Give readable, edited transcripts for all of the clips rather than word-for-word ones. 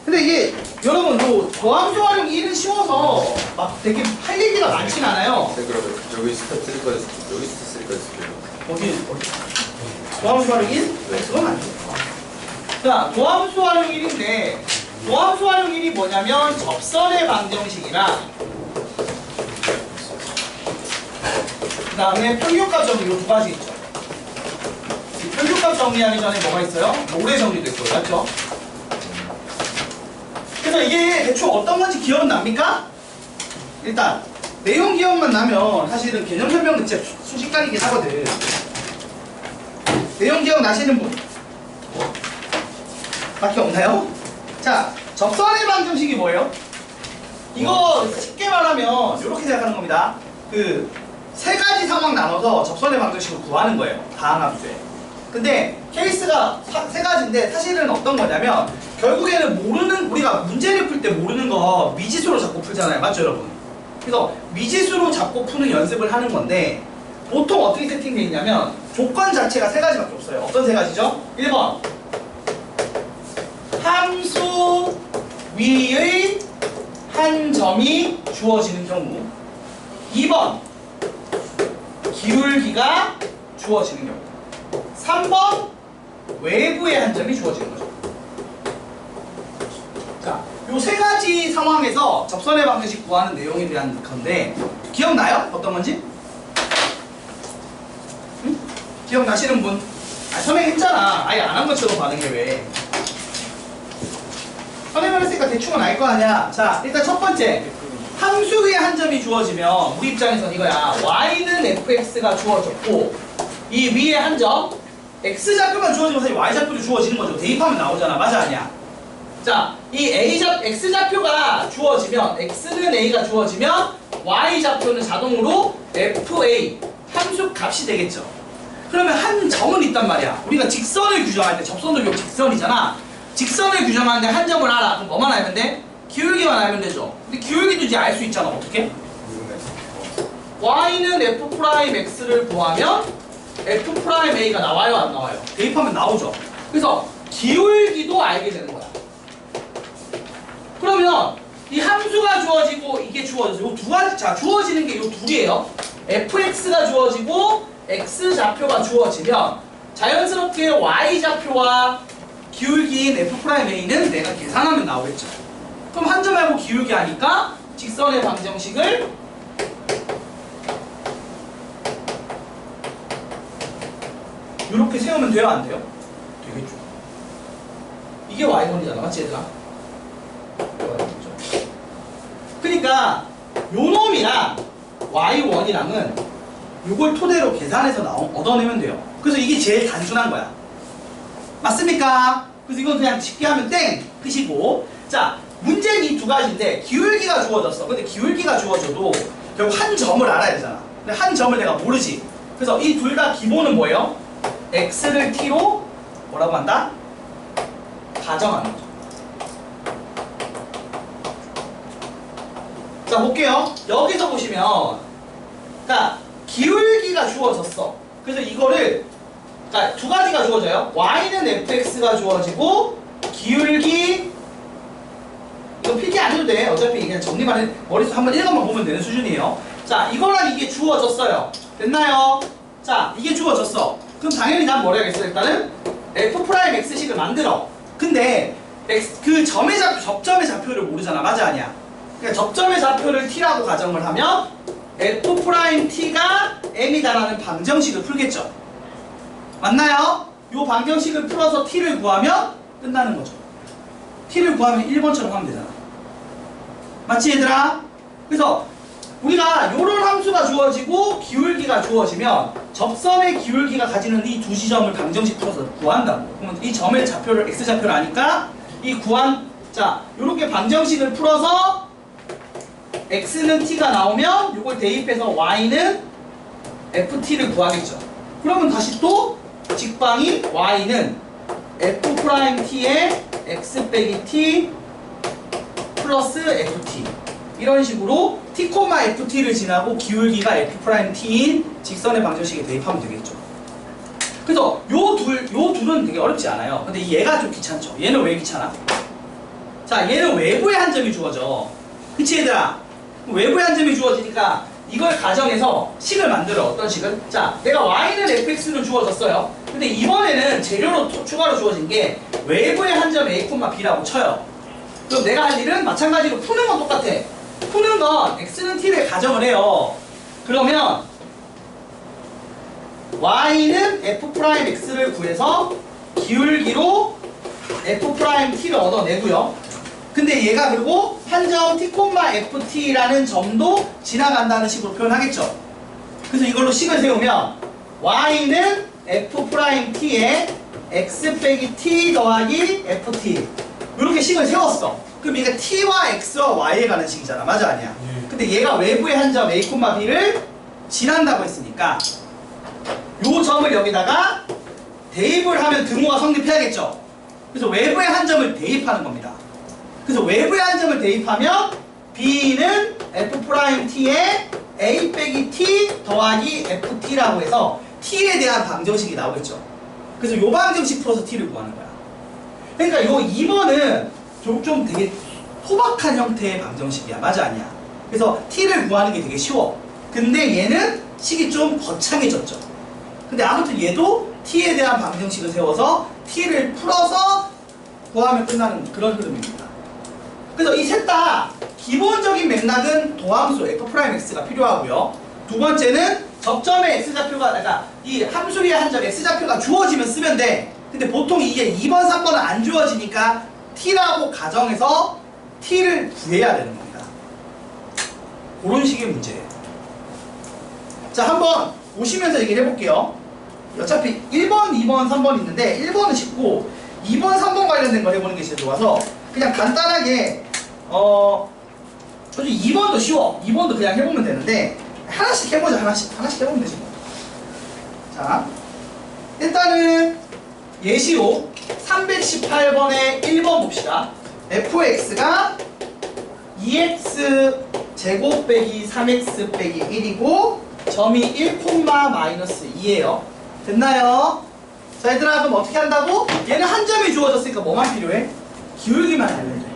근데 이게 여러분 도함수 활용 1은 쉬워서 막 되게 할 얘기가 많진 않아요. 네, 그러면 여기 스텝 3까지 여기 스텝 3까지 쓸게요. 어디? 도함수 활용 1? 네. 그건 안 돼. 자, 도함수 활용 1인데 도함수 활용 1이 뭐냐면 접선의 방정식이랑 그 다음에 평균값 정리 이 두 가지 있죠. 이 평균값 정리하기 전에 뭐가 있어요? 모래 정리도 있고, 맞죠? 그래서 이게 대충 어떤 건지 기억은 납니까? 일단 내용 기억만 나면 사실은 개념 설명은 진짜 순식간이긴 하거든. 내용 기억 나시는 분? 밖에 없나요? 자, 접선의 방정식이 뭐예요? 이거 쉽게 말하면 이렇게 생각하는 겁니다. 그 세 가지 상황 나눠서 접선의 방정식을 구하는 거예요. 다항함수에. 근데 케이스가 세 가지인데 사실은 어떤 거냐면 결국에는 모르는, 우리가 문제를 풀 때 모르는 거 미지수로 잡고 풀잖아요. 맞죠 여러분? 그래서 미지수로 잡고 푸는 연습을 하는 건데 보통 어떻게 세팅되어 있냐면 조건 자체가 세 가지밖에 없어요. 어떤 세 가지죠? 1번 함수 위의 한 점이 주어지는 경우, 2번 기울기가 주어지는 경우, 3번 외부의 한 점이 주어지는 거죠. 자, 요 세 가지 상황에서 접선의 방정식 구하는 내용에 대한 건데 기억나요? 어떤 건지? 응? 기억나시는 분? 아, 선행했잖아. 아예 안 한 것처럼 반응해 왜? 선행을 했으니까 대충은 알 거 아니야. 자, 일단 첫 번째 함수 위에 한 점이 주어지면 우리 입장에서는 이거야. y는 fx가 주어졌고 이 위에 한 점 x좌표만 주어지면 사실 y좌표도 주어지는 거죠. 대입하면 나오잖아. 맞아 아니야? 자, 이 x좌표가 주어지면 x는 a가 주어지면 y좌표는 자동으로 fa 함수 값이 되겠죠. 그러면 한 점은 있단 말이야. 우리가 직선을 규정할 때 접선도 결국 직선이잖아. 직선을 규정하는데 한 점을 알아. 그럼 뭐만 알면 돼? 기울기만 알면 되죠. 근데 기울기도 이제 알 수 있잖아. 어떻게? y는 f'x를 구하면 f'a가 나와요? 안 나와요? 대입하면 나오죠. 그래서 기울기도 알게 되는 거야. 그러면 이 함수가 주어지고 이게 주어져서 이 두 가지, 자, 주어지는 게 이 둘이에요. fx가 주어지고 x좌표가 주어지면 자연스럽게 y좌표와 기울기인 f'a는 내가 계산하면 나오겠죠. 그럼 한 점 말고 기울기 하니까 직선의 방정식을 이렇게 세우면 돼요? 안 돼요? 되겠죠. 이게 y1이잖아. 맞지 얘들아? 그러니까 요 놈이랑 y1이랑은 요걸 토대로 계산해서 얻어내면 돼요. 그래서 이게 제일 단순한 거야. 맞습니까? 그래서 이건 그냥 쉽게 하면 땡! 끝이고. 자, 문제는 이 두 가지인데 기울기가 주어졌어. 근데 기울기가 주어져도 결국 한 점을 알아야 되잖아. 근데 한 점을 내가 모르지. 그래서 이 둘 다 기본은 뭐예요? x를 t로 뭐라고 한다? 가정하는 거죠. 자, 볼게요. 여기서 보시면 그러니까 기울기가 주어졌어. 그래서 이거를 그러니까 두 가지가 주어져요. y는 fx가 주어지고 기울기 이거 필기 안 해도 돼. 어차피 그냥 정리만 해. 머릿속 한번 읽어만 보면 되는 수준이에요. 자, 이거랑 이게 주어졌어요. 됐나요? 자, 이게 주어졌어. 그럼 당연히 난 뭘 해야겠어? 일단은 f'x식을 만들어. 근데 그 점의 좌표, 접점의 좌표를 모르잖아. 맞아 아니야? 그러니까 접점의 좌표를 t라고 가정을 하면 f't가 m이다라는 방정식을 풀겠죠. 맞나요? 요 방정식을 풀어서 t를 구하면 끝나는 거죠. t를 구하면 1번처럼 하면 되잖아. 맞지 얘들아? 그래서 우리가 요런 함수가 주어지고 기울기가 주어지면 접선의 기울기가 가지는 이 두 지점을 방정식 풀어서 구한다고. 그러면 이 점의 좌표를 x좌표를 아니까 이 구한, 자, 요렇게 방정식을 풀어서 x는 t가 나오면 요걸 대입해서 y는 ft를 구하겠죠. 그러면 다시 또 직방이 y는 f't의 x 빼기 t 플러스 ft 이런 식으로 t, ft를 지나고 기울기가 f't인 직선의 방정식에 대입하면 되겠죠. 그래서 요 둘은 되게 어렵지 않아요. 근데 얘가 좀 귀찮죠. 얘는 왜 귀찮아? 자, 자, 얘는 외부에 한 점이 주어져. 그치 얘들아? 외부에 한 점이 주어지니까 이걸 가정해서 식을 만들어. 어떤 식을? 자, 내가 y는 fx는 주어졌어요. 근데 이번에는 재료로 추가로 주어진 게 외부에 한 점 a, b라고 쳐요. 그럼 내가 할 일은 마찬가지로 푸는 건 똑같아. 푸는 건 x는 t를 가정을 해요. 그러면 y는 f'x를 구해서 기울기로 f't를 얻어내고요. 근데 얘가 그리고 한 점 t, ft라는 점도 지나간다는 식으로 표현하겠죠. 그래서 이걸로 식을 세우면 y는 f't에 x 빼기 t 더하기 ft 이렇게 식을 세웠어. 그럼 얘가 t와 x와 y에 가는 식이잖아. 맞아 아니야? 근데 얘가 외부의 한 점 a, b를 지난다고 했으니까 요 점을 여기다가 대입을 하면 등호가 성립해야겠죠. 그래서 외부의 한 점을 대입하는 겁니다. 그래서 외부의 한 점을 대입하면 b는 f't에 a 빼기 t 더하기 ft라고 해서 t에 대한 방정식이 나오겠죠. 그래서 요 방정식 풀어서 t를 구하는 거야. 그러니까 요 2번은 좀 되게 소박한 형태의 방정식이야. 맞아 아니야? 그래서 t를 구하는 게 되게 쉬워. 근데 얘는 식이 좀 거창해졌죠. 근데 아무튼 얘도 t에 대한 방정식을 세워서 t를 풀어서 구하면 끝나는 그런 흐름입니다. 그래서 이 셋 다 기본적인 맥락은 도함수 f'x가 필요하고요. 두 번째는 접점의 x좌표가, 그러니까 이 함수 위에 한 점 x좌표가 주어지면 쓰면 돼. 근데 보통 이게 2번, 3번은 안 주어지니까 t라고 가정해서 t를 구해야 되는 겁니다. 그런 식의 문제예요. 자, 한번 오시면서 얘기를 해볼게요. 어차피 1번, 2번, 3번 있는데 1번은 쉽고 2번, 3번 관련된 거 해보는 게 제일 좋아서 그냥 간단하게 솔직히 2번도 쉬워. 2번도 그냥 해보면 되는데 하나씩 해보자. 하나씩 해보면 되지 뭐. 자, 일단은 예시로 318번에 1번 봅시다. fx가 2x 제곱 빼기 3x 빼기 1이고 점이 1, 마이너스 2예요. 됐나요? 자, 얘들아, 그럼 어떻게 한다고? 얘는 한 점이 주어졌으니까 뭐만 필요해? 기울기만 알면 돼.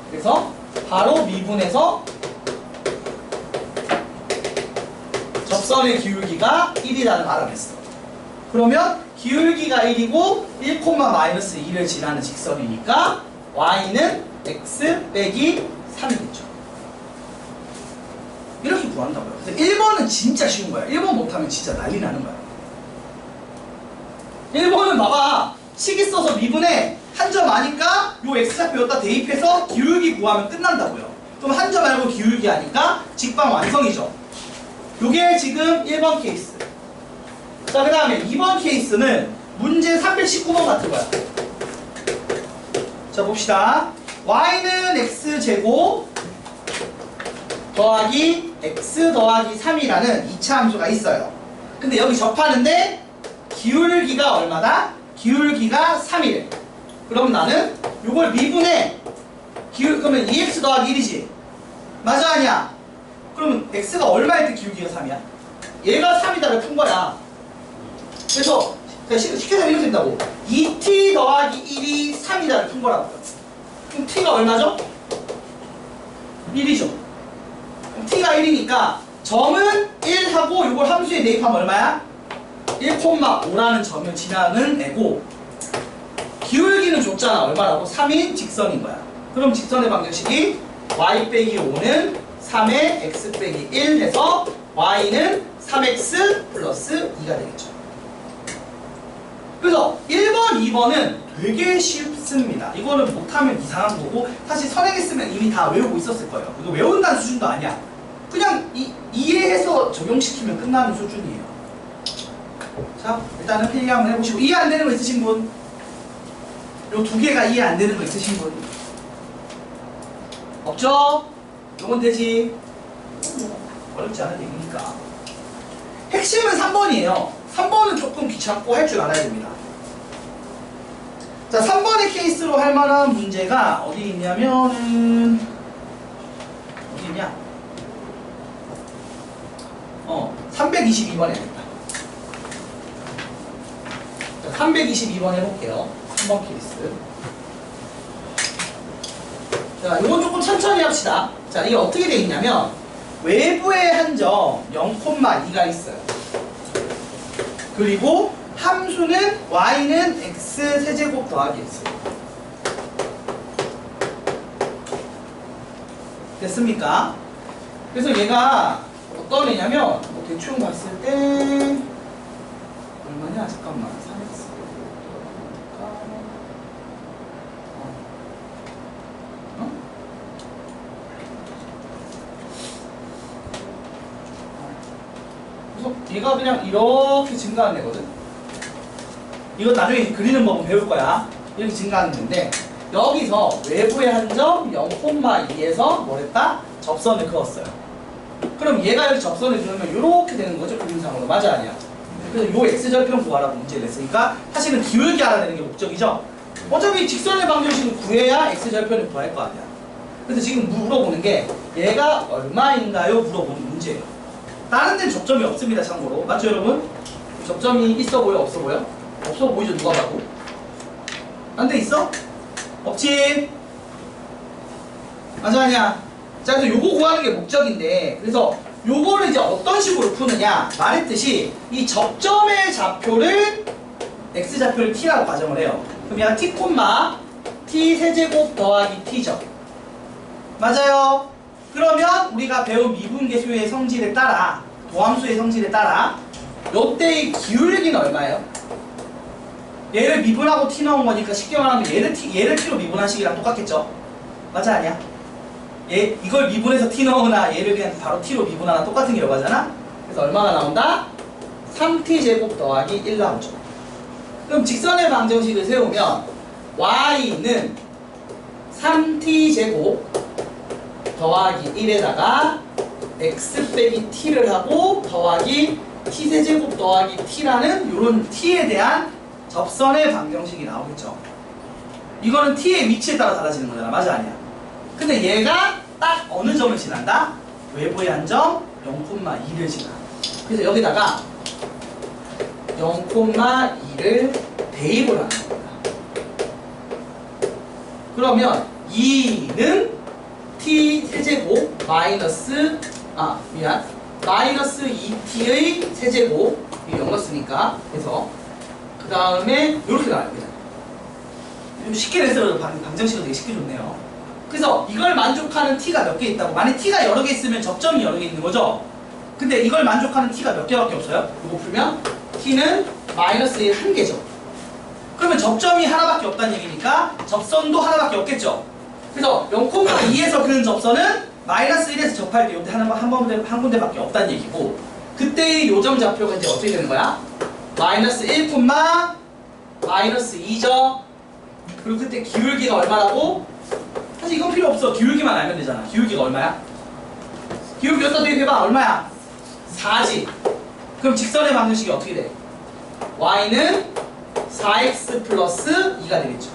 그래서 바로 미분해서 접선의 기울기가 1이라는 걸 알아냈어. 그러면 기울기가 1이고 1, 마이너스 2를 지나는 직선이니까 y는 x 빼기 3이겠죠. 이렇게 구한다고요. 그래서 1번은 진짜 쉬운 거야. 1번 못하면 진짜 난리 나는 거야. 1번은 봐봐. 식 있어서 미분에 한 점 아니까 요 x좌표 여기다 대입해서 기울기 구하면 끝난다고요. 그럼 한 점 알고 기울기 아니까 직방 완성이죠. 요게 지금 1번 케이스. 자, 그 다음에 2번 케이스는 문제 319번 같은 거야. 자, 봅시다. y는 x제곱 더하기 x 더하기 3이라는 2차 함수가 있어요. 근데 여기 접하는데 기울기가 얼마다? 기울기가 3이래. 그럼 나는 요걸 미분해. 그러면 2x 더하기 1이지. 맞아 아니야? 그러면 x가 얼마일 때 기울기가 3이야? 얘가 3이다를 푼 거야. 그래서 쉽게 생각하면 이렇게 된다고. 2t 더하기 1이 3이다를 푼 거라고. 그럼 t가 얼마죠? 1이죠. 그럼 t가 1이니까 점은 1하고 요걸 함수에 대입하면 얼마야? 1,5라는 점을 지나는 애고 기울기는 줬잖아. 얼마라고? 3인 직선인 거야. 그럼 직선의 방정식이 y 빼기 5는 3의 x 빼기 1 해서 y는 3x 플러스 2가 되겠죠. 그래서 1번, 2번은 되게 쉽습니다. 이거는 못하면 이상한 거고 사실 선행했으면 이미 다 외우고 있었을 거예요. 이거 외운다는 수준도 아니야. 그냥 이해해서 적용시키면 끝나는 수준이에요. 자, 일단은 필기 한번 해보시고 이해 안 되는 거 있으신 분? 요 두 개가 이해 안 되는 거 있으신 분? 없죠? 요건 되지. 어렵지 않은 얘기니까. 핵심은 3번이에요. 3번은 조금 귀찮고 할 줄 알아야 됩니다. 자, 3번의 케이스로 할 만한 문제가 어디 있냐면은 어디 있냐? 322번에 있다. 322번 해볼게요. 3번 케이스. 자, 이건 조금 천천히 합시다. 자, 이게 어떻게 되어 있냐면 외부의 한 점 0,2가 있어요. 그리고 함수는 y는 x 세제곱 더하기 x. 됐습니까? 그래서 얘가 어떤 애냐면 뭐 대충 봤을 때 얼마냐? 잠깐만. 3x 그래서 얘가 그냥 이렇게 증가하는 애거든. 이건 나중에 그리는 법은 배울 거야. 이렇게 증가하는 건데 여기서 외부의 한 점 0,2에서 뭐랬다? 접선을 그었어요. 그럼 얘가 여기 접선을 그으면 이렇게 되는 거죠. 그림상으로. 맞아 아니야? 그래서 요 x절편 구하라고 문제를 냈으니까 사실은 기울기 알아내는 게 목적이죠. 어차피 직선의 방정식을 구해야 x절편을 구할 거 아니야. 그래서 지금 물어보는 게 얘가 얼마인가요? 물어보는 문제예요. 다른 데는 접점이 없습니다. 참고로. 맞죠 여러분? 접점이 있어 보여? 없어 보여? 없어 보이죠? 누가 봐도? 딴 데 있어? 없지? 맞아 아니야? 자, 그래서 요거 구하는 게 목적인데 그래서 요거를 이제 어떤 식으로 푸느냐 말했듯이 이 접점의 좌표를 x좌표를 t라고 가정을 해요. 그럼 얘가 t, t 세제곱 더하기 t죠. 맞아요? 그러면 우리가 배운 미분계수의 성질에 따라 도함수의 성질에 따라 요때의 기울기는 얼마예요? 얘를 미분하고 t 넣은 거니까 쉽게 말하면 얘를 t로 미분한 식이랑 똑같겠죠? 맞아 아니야? 이걸 미분해서 t 넣으나 얘를 그냥 바로 t로 미분하나 똑같은 결과잖아? 그래서 얼마가 나온다? 3t제곱 더하기 1 나오죠. 그럼 직선의 방정식을 세우면 y는 3t제곱 더하기 1에다가 x 빼기 t를 하고 더하기 t세제곱 더하기 t라는 요런 t에 대한 접선의 방정식이 나오겠죠. 이거는 t의 위치에 따라 달라지는 거잖아. 맞아 아니야? 근데 얘가 딱 어느 점을 지난다? 외부의 한 점 0,2를 지나. 그래서 여기다가 0,2를 대입을 하는 겁니다. 그러면 2는 t 세제곱 마이너스 마이너스 2t의 세제곱 이 0 넣었으니까 그래서 그 다음에 이렇게 나와요. 그냥 좀 쉽게 내서 방정식을 되게 쉽게 줬네요. 그래서 이걸 만족하는 t가 몇 개 있다고. 만약 t가 여러 개 있으면 접점이 여러 개 있는 거죠. 근데 이걸 만족하는 t가 몇 개밖에 없어요. 이거 풀면 t는 마이너스 1 한 개죠. 그러면 접점이 하나밖에 없다는 얘기니까 접선도 하나밖에 없겠죠. 그래서 0,2에서 그는 접선은 마이너스 1에서 접할 때 이때 한 군데밖에 없다는 얘기고 그때의 요점 좌표가 이제 어떻게 되는 거야? 마이너스 1, 마이너스 2죠. 그리고 그때 기울기가 얼마라고? 사실 이건 필요 없어. 기울기만 알면 되잖아. 기울기가 얼마야? 기울기 여기다 대입해봐. 얼마야? 4지. 그럼 직선의 방정식이 어떻게 돼? y는 4x 플러스 2가 되겠죠.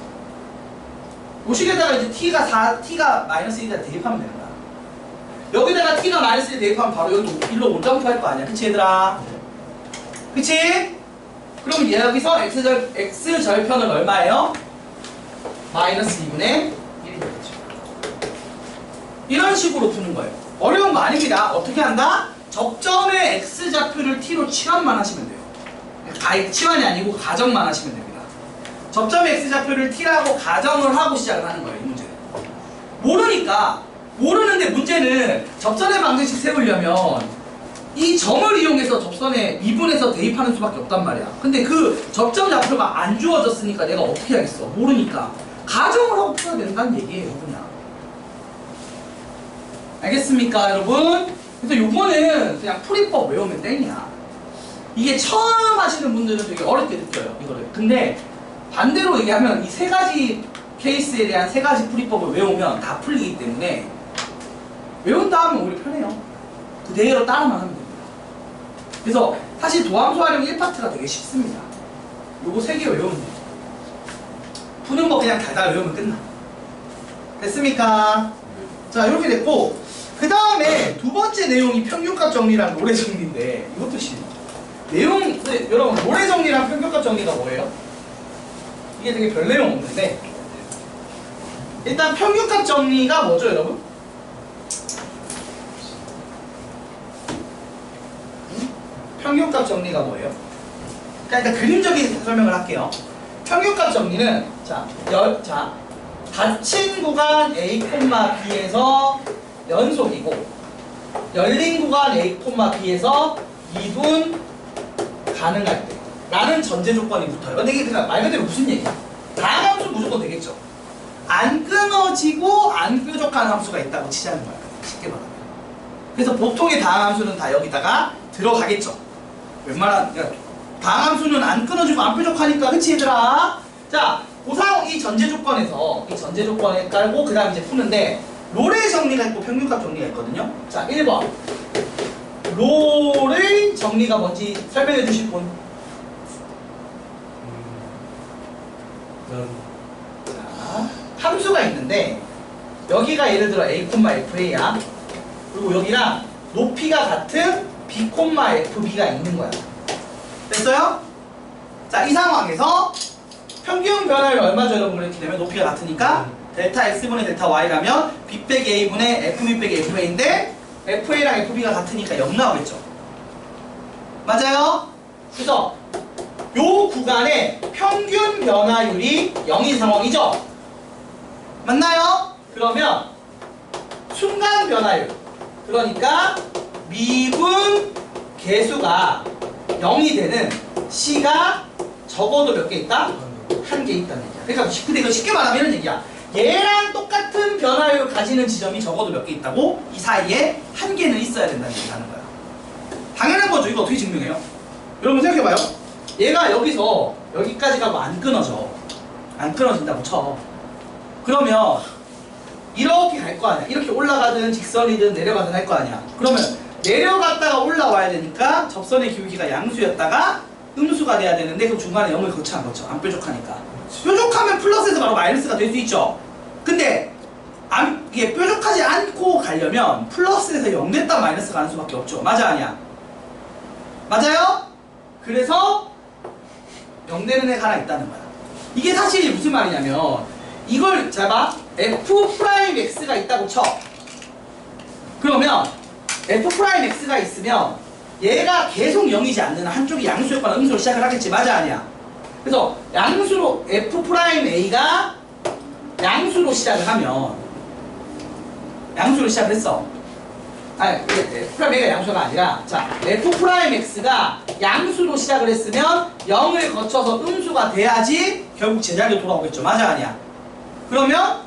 요식에다가 이제 t가 마이너스 1에다 대입하면 되는 거야. 여기다가 t가 마이너스 1 대입하면 바로 여기 1로 올점프할 거 아니야. 그치 얘들아? 그치? 그럼 여기서 x절편은 얼마예요? 마이너스 2분의 1이 되겠죠. 이런 식으로 푸는 거예요. 어려운 거 아닙니다. 어떻게 한다? 접점의 x좌표를 t로 치환만 하시면 돼요. 치환이 아니고 가정만 하시면 됩니다. 접점의 x좌표를 t라고 가정을 하고 시작을 하는 거예요. 이 문제는. 모르는데 문제는 접선의 방정식 세우려면 이 점을 이용해서 접선에 미분해서 대입하는 수밖에 없단 말이야. 근데 그 접점 좌표가 안 주어졌으니까 내가 어떻게 하겠어? 모르니까 가정을 하고 풀어야 된다는 얘기예요. 그냥. 알겠습니까 여러분? 그래서 요거는 그냥 풀이법 외우면 땡이야. 이게 처음 하시는 분들은 되게 어렵게 느껴요. 이거를. 근데 반대로 얘기하면 이 세 가지 케이스에 대한 세 가지 풀이법을 외우면 다 풀리기 때문에 외운 다음에 오히려 편해요. 그대로 따라만 하면 됩니다. 그래서 사실 도함수 활용 1파트가 되게 쉽습니다. 요거 3개 외우면 돼요. 푸는 거 그냥 달달 외우면 끝나. 됐습니까? 자, 이렇게 됐고 그 다음에 두 번째 내용이 평균값 정리랑 노래 정리인데 이것도 쉽네. 여러분 노래 정리랑 평균값 정리가 뭐예요? 이게 되게 별 내용 없는데 일단 평균값 정리가 뭐죠, 여러분? 평균값 정리가 뭐예요? 그러니까 일단 그림적인 설명을 할게요. 평균값 정리는 자, 닫힌 구간 A, B에서 연속이고 열린 구간 A, B에서 이분 가능할 때 라는 전제 조건이 붙어요. 근데 이게 그냥 말 그대로 무슨 얘기야? 다항 함수 무조건 되겠죠. 안 끊어지고 안 뾰족한 함수가 있다고 치자는 거야. 쉽게 말하면. 그래서 보통의 다항 함수는 다 여기다가 들어가겠죠. 웬만한 그러니까 다항 함수는 안 끊어지고 안 뾰족하니까 그치 얘들아? 자, 이 전제 조건에서 이 전제 조건에 깔고 그 다음 이제 푸는데 롤의 정리가 있고 평균값 정리가 있거든요. 자, 1번 롤의 정리가 뭔지 설명해 주실 분. 자, 함수가 있는데 여기가 예를 들어 A, FA야. 그리고 여기랑 높이가 같은 B, FB가 있는 거야. 됐어요? 자, 이 상황에서 평균 변화율 얼마죠, 여러분? 이렇게 되면 높이가 같으니까 델타 X분의 델타 Y라면 B 빼기 A분의 FB 빼기 FA인데 FA랑 FB가 같으니까 0 나오겠죠. 맞아요? 그래서 요 구간의 평균 변화율이 0인 상황이죠. 맞나요? 그러면 순간 변화율, 그러니까 미분 개수가 0이 되는 C가 적어도 몇 개 있다? 1개 있다는 얘기야. 그러니까 근데 이거 쉽게 말하면 이런 얘기야. 얘랑 똑같은 변화율 가지는 지점이 적어도 몇 개 있다고? 이 사이에 1개는 있어야 된다는 얘기를 하는 거야. 당연한 거죠. 이거 어떻게 증명해요? 여러분 생각해봐요. 얘가 여기서 여기까지 가고 안 끊어져. 안 끊어진다고 쳐. 그러면 이렇게 갈 거 아니야. 이렇게 올라가든 직선이든 내려가든 할 거 아니야. 그러면 내려갔다가 올라와야 되니까 접선의 기울기가 양수였다가 음수가 돼야 되는데 그 중간에 0을 거쳐 안 거쳐? 안 뾰족하니까. 뾰족하면 플러스에서 바로 마이너스가 될 수 있죠. 근데 이게 뾰족하지 않고 가려면 플러스에서 0 됐다 마이너스 가는 수밖에 없죠. 맞아 아니야? 맞아요? 그래서 0 되는 애가 하나 있다는 거야. 이게 사실 무슨 말이냐면 이걸 잘 봐. F'X가 있다고 쳐. 그러면 F'X가 있으면 얘가 계속 0이지 않는 한쪽이 양수였거나 음수로 시작을 하겠지. 맞아 아니야? 그래서 양수로 F'A가 양수로 시작을 하면 양수로 시작을 했어. 아니 F'A가 양수가 아니라 자 F'X가 양수로 시작을 했으면 0을 거쳐서 음수가 돼야지 결국 제자리로 돌아오겠죠. 맞아 아니야? 그러면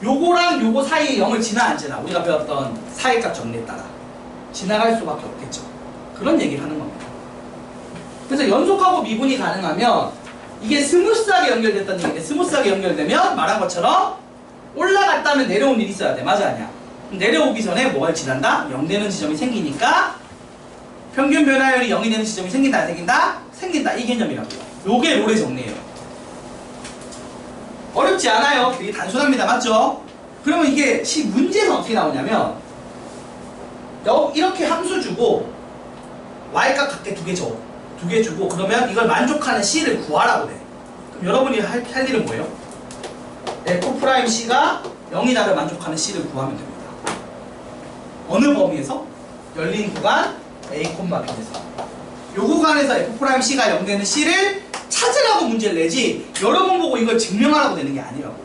요거랑 요거 사이에 0을 지나 안 지나? 우리가 배웠던 사이값 정리에 따라 지나갈 수밖에 없겠죠. 그런 얘기를 하는 겁니다. 그래서 연속하고 미분이 가능하면 이게 스무스하게 연결됐다는 얘기인데 스무스하게 연결되면 말한 것처럼 올라갔다면 내려온 일이 있어야 돼. 맞아 아니야? 내려오기 전에 뭐가 지난다? 0 되는 지점이 생기니까 평균 변화율이 0이 되는 지점이 생긴다 안 생긴다? 생긴다. 이 개념이라고요. 요게 롤의 정리예요. 어렵지 않아요. 되게 단순합니다. 맞죠? 그러면 이게 문제는 어떻게 나오냐면 이렇게 함수 주고 y값 각각 2개 줘. 2개 주고 그러면 이걸 만족하는 C를 구하라고 돼. 그럼 여러분이 할 일은 뭐예요? F'C가 0이다를 만족하는 C를 구하면 됩니다. 어느 범위에서? 열린 구간 A, B에서. 요 구간에서 F'C가 0 되는 C를 찾으라고 문제를 내지 여러분 보고 이걸 증명하라고 되는 게 아니라고.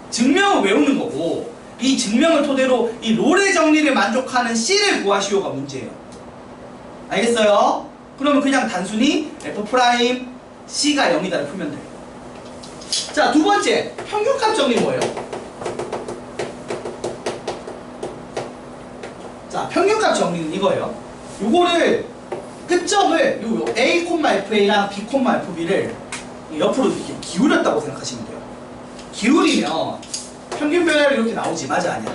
증명을 외우는 거고 이 증명을 토대로 이 롤의 정리를 만족하는 C를 구하시오가 문제예요. 알겠어요? 그러면 그냥 단순히 F'C가 0이다를 풀면 돼요. 자, 두 번째 평균값 정리 뭐예요? 자, 평균값 정리는 이거예요. 요거를 끝점을 요 A, FA랑 B, FB를 옆으로 이렇게 기울였다고 생각하시면 돼요. 기울이면 평균 변화율이 이렇게 나오지. 맞아 아니야?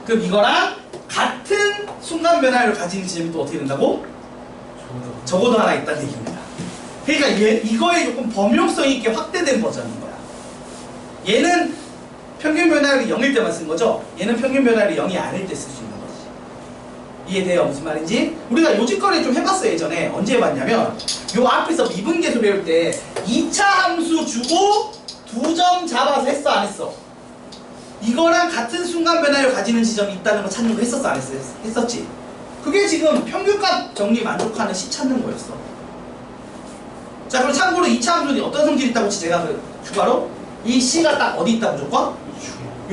그럼 이거랑 같은 순간 변화율을 가지는 지점이 또 어떻게 된다고? 적어도 하나 있다는 얘기입니다. 그러니까 이거에 조금 범용성 있게 확대된 버전인 거야. 얘는 평균 변화율이 0일 때만 쓴 거죠. 얘는 평균 변화율이 0이 아닐 때 쓸 수 있는 거지. 이해돼요? 무슨 말인지? 우리가 요짓거리 좀 해봤어요. 예전에. 언제 해봤냐면 요 앞에서 미분계수 배울 때 2차 함수 주고 2점 잡아서 했어 안 했어? 이거랑 같은 순간 변화를 가지는 지점이 있다는 거 찾는 거 했었어 안 했어? 했었지. 그게 지금 평균값 정리 만족하는 C 찾는 거였어. 자 그럼 참고로 2차 함수는 어떤 성질이 있다고 했지? 제가 그 추가로 이 C가 딱 어디 있다 무조건?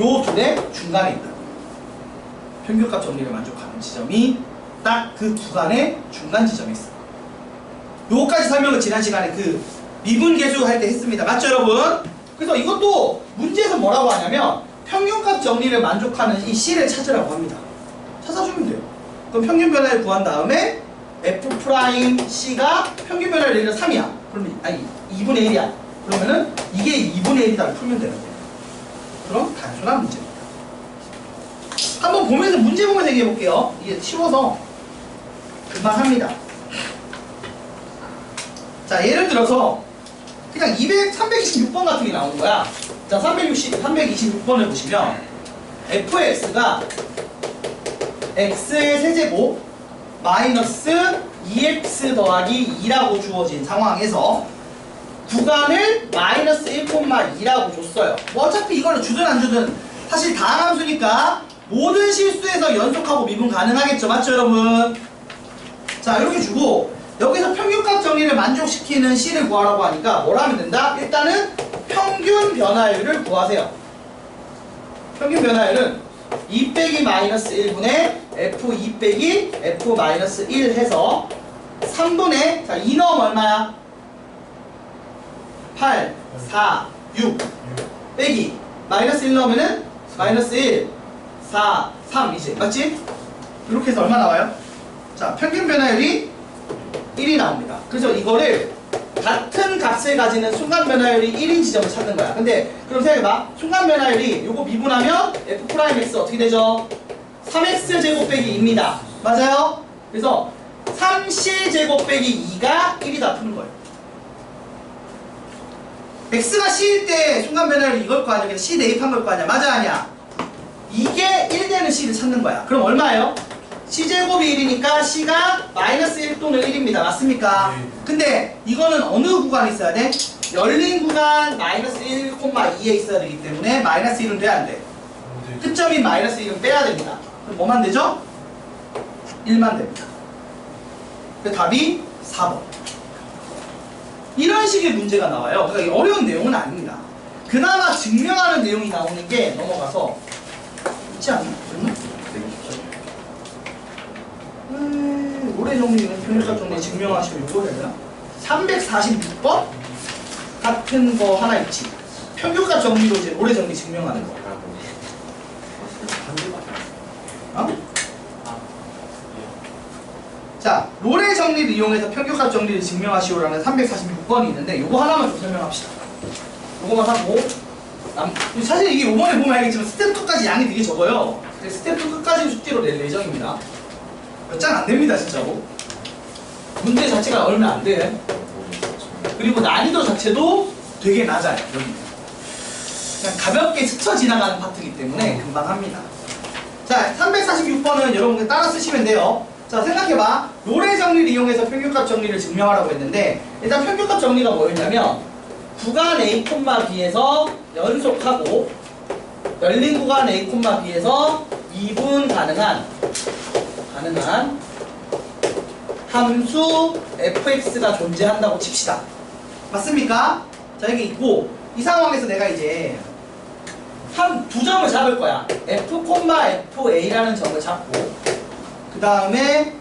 요 둘의 중간에 있다. 평균값 정리를 만족하는 지점이 딱 그 구간의 중간 지점에 있어. 요거까지 설명을 지난 시간에 그 미분 계수 할 때 했습니다. 맞죠 여러분? 그래서 이것도 문제에서 뭐라고 하냐면 평균값 정리를 만족하는 이 C를 찾으라고 합니다. 찾아주면 돼요. 그럼 평균 변화를 구한 다음에 F'C가 평균 변화를 예를 들어 3이야. 그러면 아니 2분의 1이야. 그러면은 이게 2분의 1이다 풀면 되는 거예요. 그럼 단순한 문제입니다. 한번 보면서 문제 보면서 얘기해 볼게요. 이게 쉬워서 금방 합니다. 자 예를 들어서 그냥 326번 같은 게 나오는 거야. 자 326번을 보시면 fx가 x의 세제곱 마이너스 2x 더하기 2라고 주어진 상황에서 구간을 마이너스 1,2라고 줬어요. 뭐 어차피 이거는 주든 안 주든 사실 다항함수니까 모든 실수에서 연속하고 미분 가능하겠죠. 맞죠 여러분? 자 이렇게 주고 여기서 평균값 정리를 만족시키는 C를 구하라고 하니까 뭘 하면 된다? 일단은 평균 변화율을 구하세요. 평균 변화율은 2 빼기 마이너스 1분의 F2 빼기 F 마이너스 1 해서 3분의 자 2 넣으면 얼마야? 8, 4, 6 빼기 마이너스 1 넣으면은 마이너스 1, 4, 3 이제 맞지? 이렇게 해서 얼마 나와요? 자 평균 변화율이 1이 나옵니다. 그래서 이거를 같은 값을 가지는 순간 변화율이 1인 지점을 찾는 거야. 근데 그럼 생각해봐. 순간 변화율이 요거 미분하면 F'X 어떻게 되죠? 3x 제곱 빼기 2입니다. 맞아요? 그래서 3c 제곱 빼기 2가 1이다 푸는 거예요. x가 c일 때 순간 변화율이 이걸 거 아니야? 그래서 c 대입한 걸 거 아니야? 맞아 아니야? 이게 1 되는 c를 찾는 거야. 그럼 얼마예요? c제곱이 1이니까 c가 마이너스 1 또는 1입니다. 맞습니까? 근데 이거는 어느 구간에 있어야 돼? 열린 구간 마이너스 1,2에 있어야 되기 때문에 마이너스 1은 돼야 안 돼. 끝점인 마이너스 1은 빼야 됩니다. 그럼 뭐만 되죠? 1만 됩니다. 그 답이 4번. 이런 식의 문제가 나와요. 그러니까 어려운 내용은 아닙니다. 그나마 증명하는 내용이 나오는 게 넘어가서 있지 않나? 올해 정리는 평균값 정리 증명하시면 이거 되나? 346번? 같은 거 하나 있지. 평균값 정리로 이제 올해 정리 증명하는 거. 어? 자, 롤의 정리를 이용해서 평균값 정리를 증명하시오라는 346번이 있는데 요거 하나만 좀 설명합시다. 요거만 하고 사실 이게 요번에 보면 알겠지만 스텝 2까지 양이 되게 적어요. 스텝 2 끝까지 숙제로 낼 예정입니다. 몇 장 안 됩니다 진짜로. 문제 자체가 얼마 안 돼. 그리고 난이도 자체도 되게 낮아요. 여기 그냥 가볍게 스쳐 지나가는 파트이기 때문에 금방 합니다. 자 346번은 여러분들 따라 쓰시면 돼요. 자 생각해봐. 롤의 정리를 이용해서 평균값 정리를 증명하라고 했는데 일단 평균값 정리가 뭐였냐면 구간 A, B에서 연속하고 열린 구간 A, B에서 2분 가능한 함수 fx가 존재한다고 칩시다. 맞습니까? 자 여기 있고 이 상황에서 내가 이제 두 점을 잡을 거야. f,fa라는 점을 잡고 그 다음에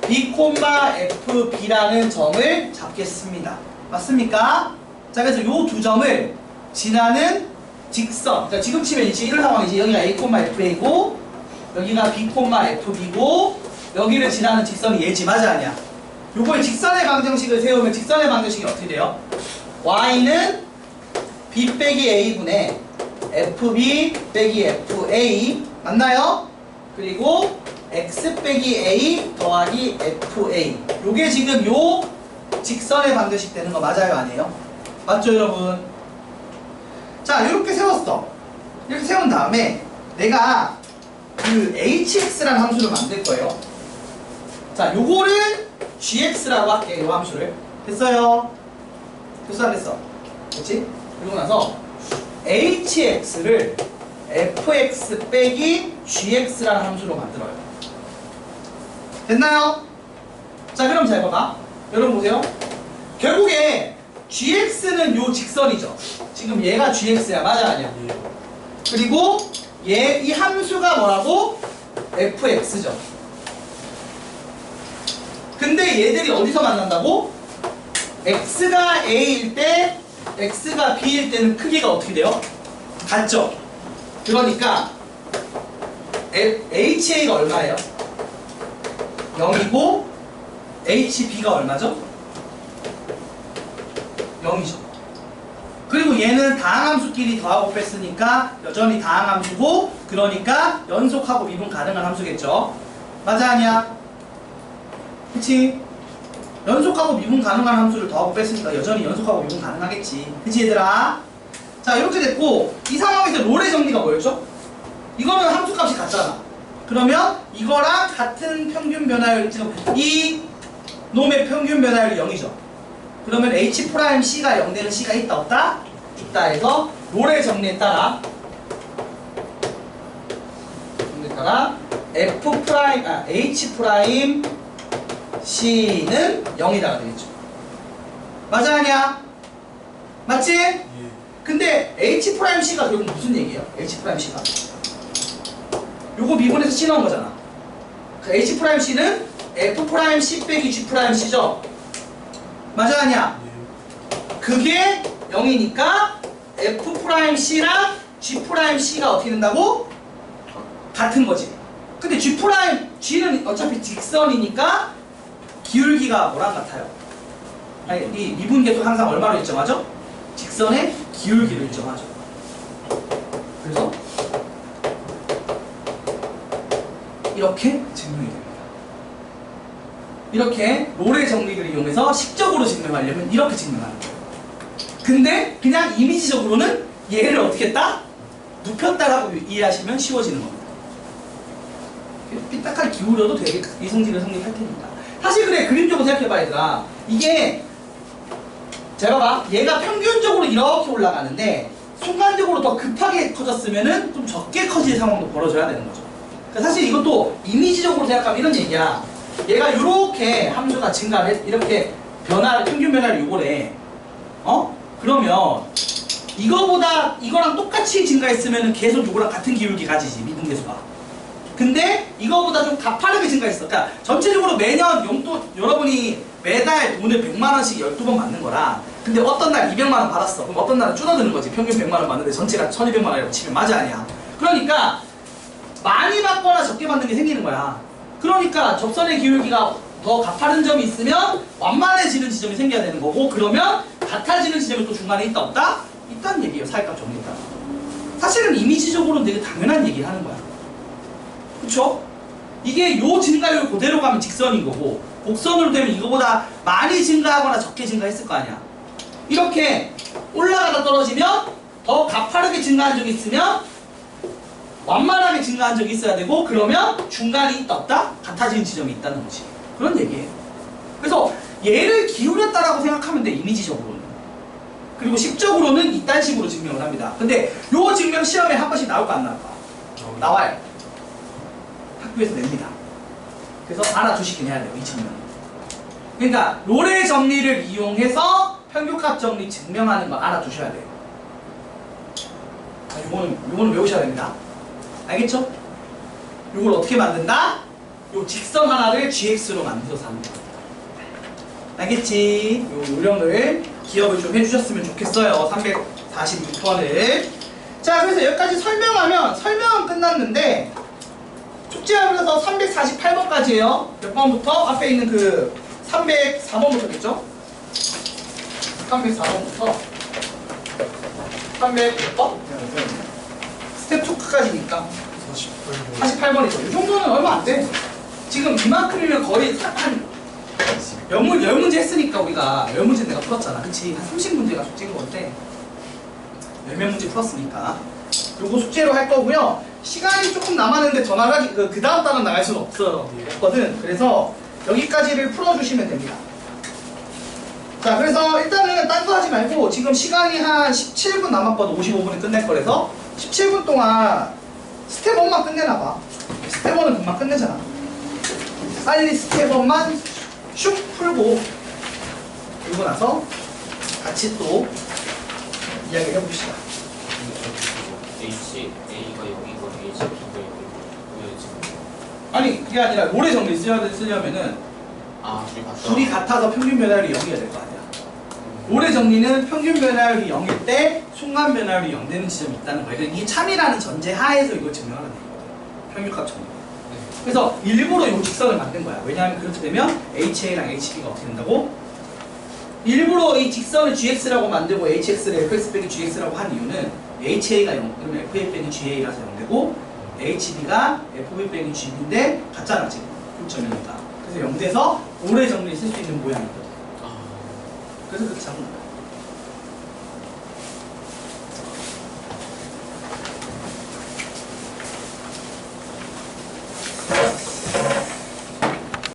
b,fb라는 점을 잡겠습니다. 맞습니까? 자 그래서 요 두 점을 지나는 직선. 자 지금 치면 이제 이런 상황이지. 여기가 a,fa고 여기가 b,fb고 여기를 지나는 직선이 얘지. 맞아 아니야? 요걸 직선의 방정식을 세우면 직선의 방정식이 어떻게 돼요? y는 b 빼기 a분의 fb 빼기 fa 맞나요? 그리고 x 빼기 a 더하기 fa 요게 지금 요 직선의 방정식 되는 거 맞아요 아니에요? 맞죠 여러분? 자 이렇게 세웠어. 이렇게 세운 다음에 내가 그 hx라는 함수를 만들 거예요. 자 요거를 gx라고 할게. 요 함수를 됐어요? 됐어 안 됐어? 그렇지? 그리고 나서 hx를 fx 빼기 gx라는 함수로 만들어요. 됐나요? 자, 그럼 잘 봐봐. 여러분 보세요. 결국에 gx는 요 직선이죠. 지금 얘가 gx야. 맞아, 아니야? 그리고 이 함수가 뭐라고? fx죠. 근데 얘들이 어디서 만난다고? x가 a일 때, x가 b일 때는 크기가 어떻게 돼요? 같죠? 그러니까 ha가 얼마예요? 0이고 hb가 얼마죠? 0이죠. 그리고 얘는 다항함수끼리 더하고 뺐으니까 여전히 다항함수고, 그러니까 연속하고 미분 가능한 함수겠죠. 맞아, 아니야? 그치? 연속하고 미분 가능한 함수를 더하고 뺐으니까 여전히 연속하고 미분 가능하겠지. 그치, 얘들아? 자, 이렇게 됐고, 이 상황에서 롤의 정리가 뭐였죠? 이거는 함수값이 같잖아. 그러면 이거랑 같은 평균 변화율, 지금 이 놈의 평균 변화율이 0이죠. 그러면 H'C가 0 되는 C가 있다 없다? 있다 해서 롤의 정리에 따라 H'C는 0이다가 되겠죠. 맞아, 아니야? 맞지? 예. 근데 H'C가 결국 무슨 얘기예요? H'C가 요거 미분해서 C 넣은 거잖아. 그 H'C는 F'C 빼기 G'C죠? 맞아, 아니야? 예. 그게 0이니까 F'C랑 G'C가 어떻게 된다고? 같은 거지. 근데 G'는 어차피 직선이니까 기울기가 뭐랑 같아요? 아니, 이 미분계도 항상 얼마로 일정하죠? 직선의 기울기를 일정하죠. 그래서 이렇게 증명이 됩니다. 이렇게 롤의 정리를 이용해서 식적으로 증명하려면 이렇게 증명하는 거예요. 근데 그냥 이미지적으로는 얘를 어떻게 했다? 눕혔다라고 이해하시면 쉬워지는 겁니다. 삐딱하게 기울여도 되게 이성질은 성립할 테니까. 사실 그래, 그림적으로 생각해봐, 얘들아. 이게 잘 봐봐. 얘가 평균적으로 이렇게 올라가는데 순간적으로 더 급하게 커졌으면은 좀 적게 커질 상황도 벌어져야 되는 거죠. 그러니까 사실 이것도 이미지적으로 생각하면 이런 얘기야. 얘가 이렇게 함수가 증가를, 이렇게 평균 변화를 요거래. 그러면 이거보다 이거랑 똑같이 증가했으면 계속 요거랑 같은 기울기 가지지, 미분계수가. 근데 이거보다 좀 가파르게 증가했어. 그러니까 전체적으로 매년 용돈, 여러분이 매달 돈을 100만 원씩 12번 받는 거라. 근데 어떤 날 200만 원 받았어. 그럼 어떤 날은 줄어드는 거지. 평균 100만 원 받는데 전체가 1200만 원이라고 치면. 맞아, 아니야? 그러니까 많이 받거나 적게 받는 게 생기는 거야. 그러니까 접선의 기울기가 더 가파른 점이 있으면 완만해지는 지점이 생겨야 되는 거고, 그러면 같아지는 지점이 또 중간에 있다 없다? 있다는 얘기예요. 사이값 정리에 따라. 사실은 이미지적으로는 되게 당연한 얘기를 하는 거야. 그쵸? 이게 요 증가율 그대로 가면 직선인 거고, 곡선으로 되면 이거보다 많이 증가하거나 적게 증가했을 거 아니야. 이렇게 올라가다 떨어지면 더 가파르게 증가한 적이 있으면 완만하게 증가한 적이 있어야 되고, 그러면 중간에 있다 없다? 같아지는 지점이 있다는 거지. 그런 얘기예요. 그래서 얘를 기울였다라고 생각하면 돼, 이미지적으로는. 그리고 식적으로는 이딴 식으로 증명을 합니다. 근데 요 증명 시험에 한 번씩 나올까 안 나올까? 나와요. 학교에서 냅니다. 그래서 알아두시긴 해야 돼요, 이 증명은. 그러니까 롤의 정리를 이용해서 평균값 정리 증명하는 거 알아두셔야 돼요. 요거는 외우셔야 됩니다. 알겠죠? 요걸 어떻게 만든다? 요 직선 하나를 gx로 만들어서 하는 겁니다. 알겠지? 요 요령을 기억을 좀 해주셨으면 좋겠어요. 346번을. 자, 그래서 여기까지 설명은 끝났는데, 숙제하면서 348번까지예요. 몇 번부터? 앞에 있는 그 304번부터겠죠? 304번부터 300몇 번? 스텝 2까지니까 48번이죠. 이 정도는 얼마 안 돼. 지금 이만큼이면 거의 한 10문제 했으니까 우리가 10문제 내가 풀었잖아. 그치? 한 30문제가 숙제인 건데 10몇 문제 풀었으니까 요거 숙제로 할 거고요. 시간이 조금 남았는데 더 나가기, 그 다음 단원 나갈 수는 없거든. 그래서 여기까지를 풀어주시면 됩니다. 자, 그래서 일단은 딴 거 하지 말고 지금 시간이 한 17분 남았거든. 55분에 끝낼 거라서 17분 동안 스텝 1만 끝내나봐. 스텝 1은 금방 끝내잖아. 빨리 스텝 1만 슉 풀고 그리고 나서 같이 또 이야기를 해봅시다. H, A가 0이고 H, B가 0이고 왜 지금 아니 그게 아니라 모래 정리 쓰려면은 둘이 같다. 둘이 같아서 평균 변화율이 0이어야 될 거 아니야. 모래 정리는 평균 변화율이 0일 때 순간 변화율이 0 되는 지점이 있다는 거예요. 그러니까 이게 참이라는 전제 하에서 이걸 증명하는 거예요. 평균값 정리. 그래서 일부러 이 직선을 만든 거야. 왜냐하면 그렇게 되면 HA랑 HB가 어떻게 된다고? 일부러 이 직선을 GX라고 만들고 HX를 FX 빼기 GX라고 한 이유는 HA가 0, 그러면 FA 빼기 GA라서 0되고 HB가 FB 빼기 GB인데 같잖아 지금 교점이니까. 그래서 0돼서 오래 정리 쓸 수 있는 모양이거든. 그래서 그렇게 잡은 거야.